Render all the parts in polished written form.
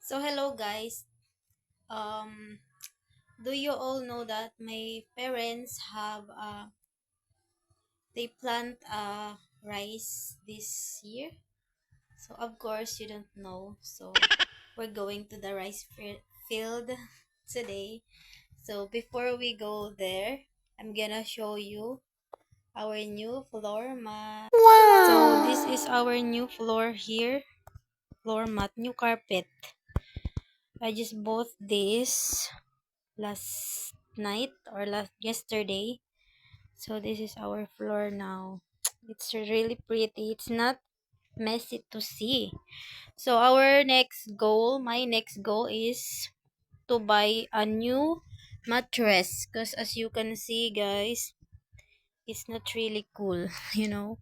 So hello guys. Um do you all know that my parents have they plant rice this year? So of course you don't know. So we're going to the field today. So before we go there, I'm gonna show you our new floor mat. So this is our new floor here. Floor mat, new carpet. I just bought this last night or last yesterday. So this is our floor now. It's really pretty. It's not messy to see. So my next goal is to buy a new mattress because as you can see guys, it's not really cool, you know.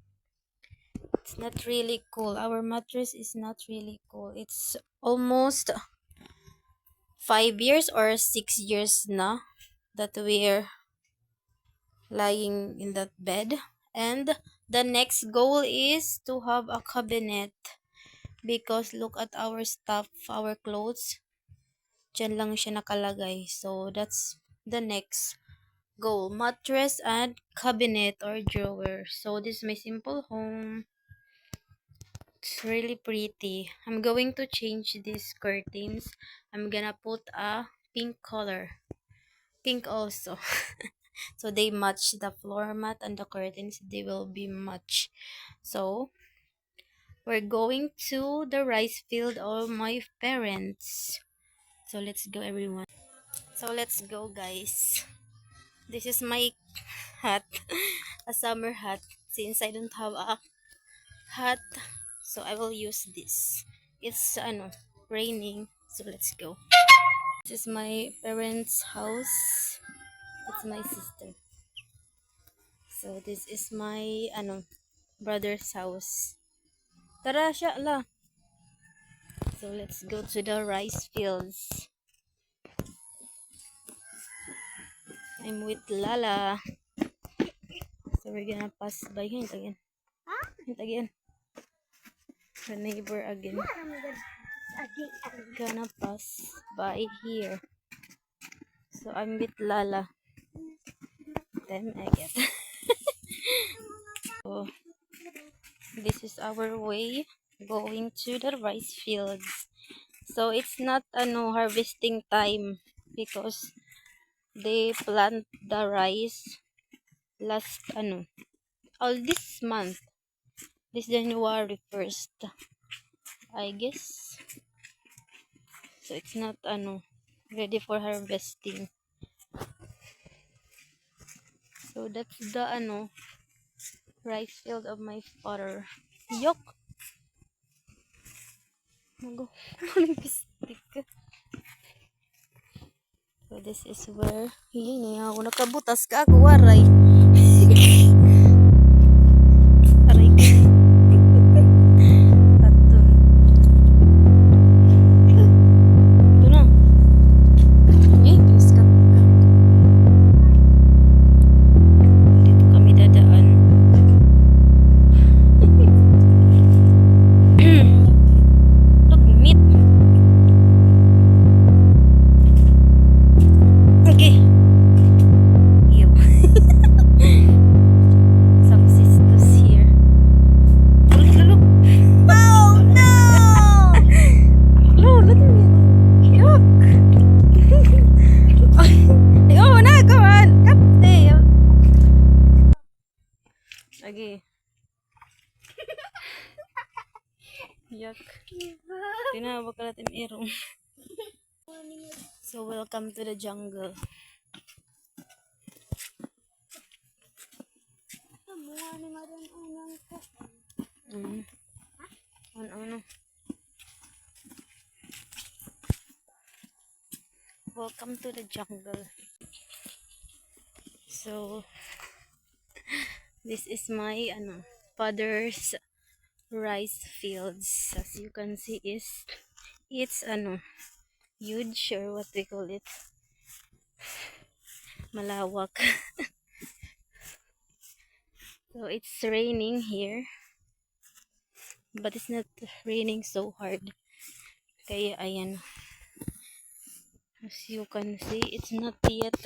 It's not really cool. Our mattress is not really cool. It's almost 5 years or 6 years now that we're lying in that bed. And the next goal is to have a cabinet because look at our stuff, our clothes. Diyan lang siya nakalagay. So that's the next goal. Mattress and cabinet or drawer. So this is my simple home. It's really pretty. I'm going to change these curtains. I'm gonna put a pink color. Pink also. So they match the floor mat and the curtains. They will be match. So we're going to the rice field of my parents. So let's go everyone. So let's go guys. This is my hat. A summer hat. Since I don't have a hat, so I will use this. It's raining. So let's go. This is my parents' house. That's my sister. So this is my brother's house. Tara siya la. So let's go to the rice fields. I'm with Lala. So we're gonna pass by hint again. Hint again. The neighbor again. Gonna pass by here. So I'm with Lala. Then I get. So this is our way going to the rice fields. So it's not harvesting time because they plant the rice last all this month, this January 1st, I guess. So it's not ready for harvesting. So that's the rice field of my father. Yok. Mago. Pistik. So this is where yun ako nakabutas ka ako waray. Aray ka. Tatun. Ito na. Piniskat ka. Dito kami dadaan. Lugmit. Okay. Ew. Some cistus here. Look, look, look. Oh no! Look, look at me. Yuck. Oh, na, come on. Kapte. Lagi. Yuck. Tinawag ka natin irong. So, welcome to the jungle. Ano? Welcome to the jungle. So, this is my father's rice fields. As you can see, it's huge or what we call it, malawak. So it's raining here, but it's not raining so hard Kaya ayan, as you can see, it's not yet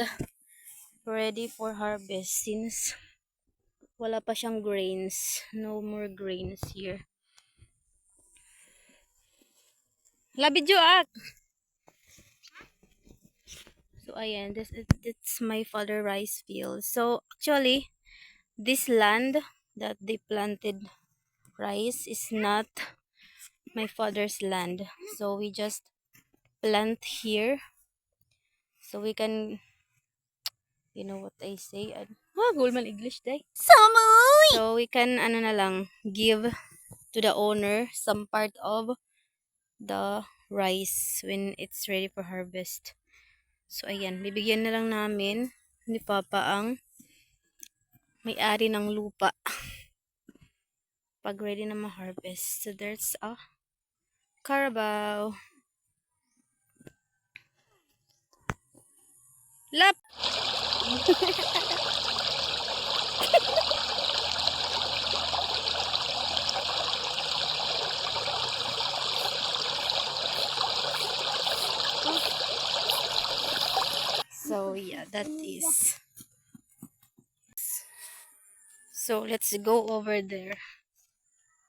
ready for harvest since wala pa siyang grains. No more grains here. Labidyo ak! So ayan, this my father rice field. So actually, this land that they planted rice is not my father's land. So we just plant here. So we can, you know what I say? Gulman English day. So we can, ano na lang, give to the owner some part of the rice when it's ready for harvest. So ayan, bibigyan na lang namin ni Papa ang may-ari ng lupa pag ready na ma-harvest. So there's a Carabao. Lap! So yeah, that is. So let's go over there.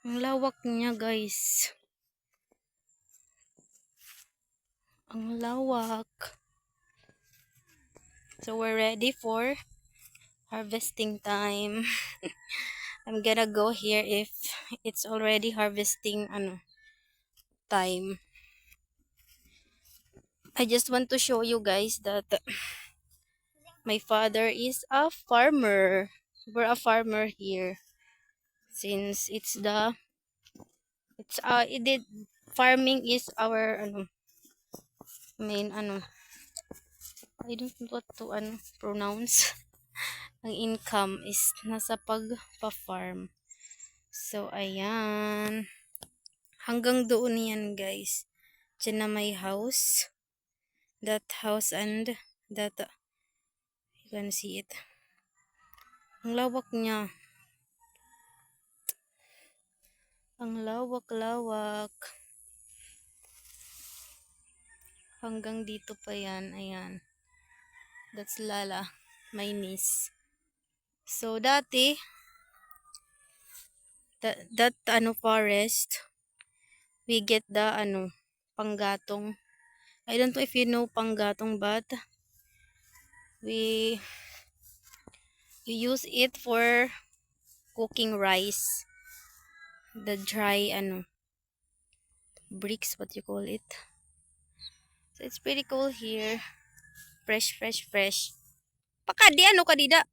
Ang lawak niya, guys. Ang lawak. So we're ready for harvesting time. I'm gonna go here if it's already harvesting time. I just want to show you guys that my father is a farmer. We're a farmer here since it did farming is our main I don't know what to pronounce. Ang income is nasa pagpa-farm. So ayan, hanggang doon yan, guys. Diyan na may house, that house, and that you can see it. Ang lawak niya. Ang lawak-lawak. Hanggang dito pa yan. Ayan. That's Lala, my niece. So dati, that forest, we get the panggatong. I don't know if you know panggatong, but we use it for cooking rice. The dry bricks, what you call it. So it's pretty cool here. Fresh. Pakadi kadida.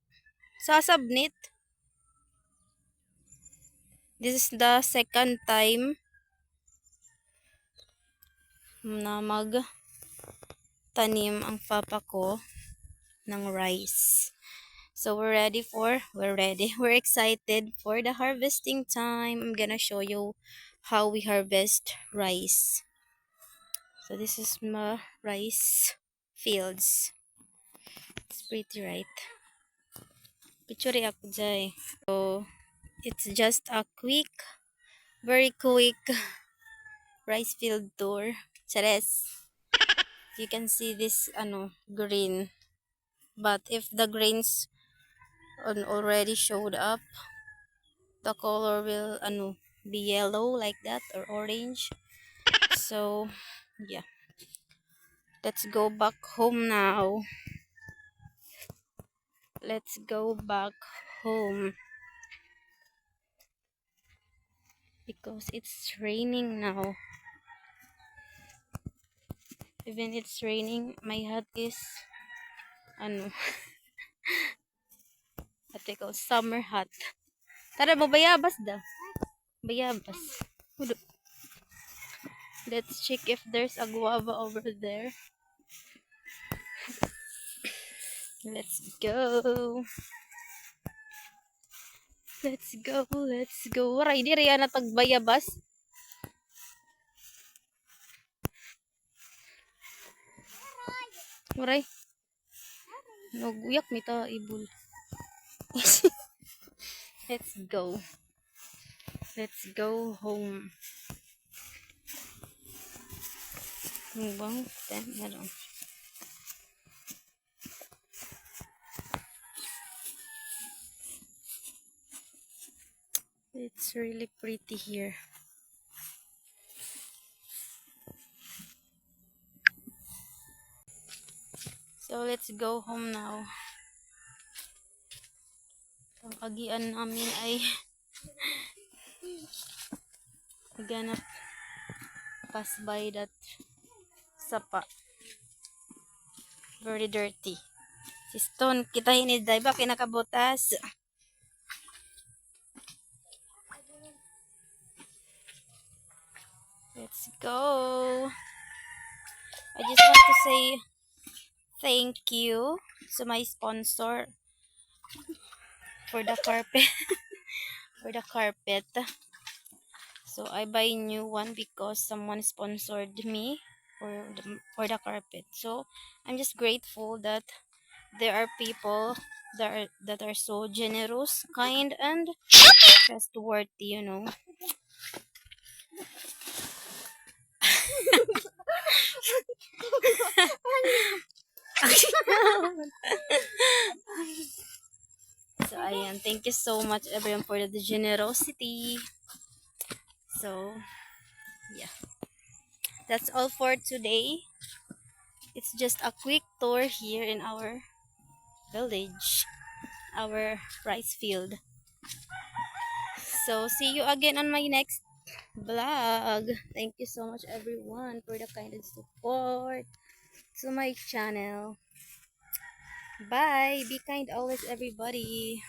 Sasabnit. This is the second time na tanim ang papa ko ng rice. So we're excited for the harvesting time. I'm gonna show you how we harvest rice. So this is my rice fields. It's pretty, right? Picture ako dyan. So it's just a very quick rice field tour. Chares. You can see this green. But if the grains already showed up, the color will be yellow like that or orange. So yeah, let's go back home now. Let's go back home because it's raining now. Even it's raining, my hat is what they call summer hat. Tara mo bayabas da. Bayabas. Let's check if there's a guava over there. Let's go. Let's go. Waray di riya na tagbayabas. Waray. Naguyak mita ibul. Let's go. Let's go home. Bang, meron. It's really pretty here. So let's go home now. Ang agian namin ay gonna pass by that sapa. Very dirty. Si Stone, kita hiniday ba kinakabutas? Let's go. I just want to say thank you to my sponsor for the carpet. For the carpet. So I buy new one because someone sponsored me for the carpet. So I'm just grateful that there are people that are so generous, kind, and trustworthy, you know. So ayan, thank you so much everyone for the generosity. So yeah, that's all for today. It's just a quick tour here in our village, our rice field. So see you again on my next vlog. Thank you so much everyone for the kind and support to my channel. Bye. Be kind always, everybody.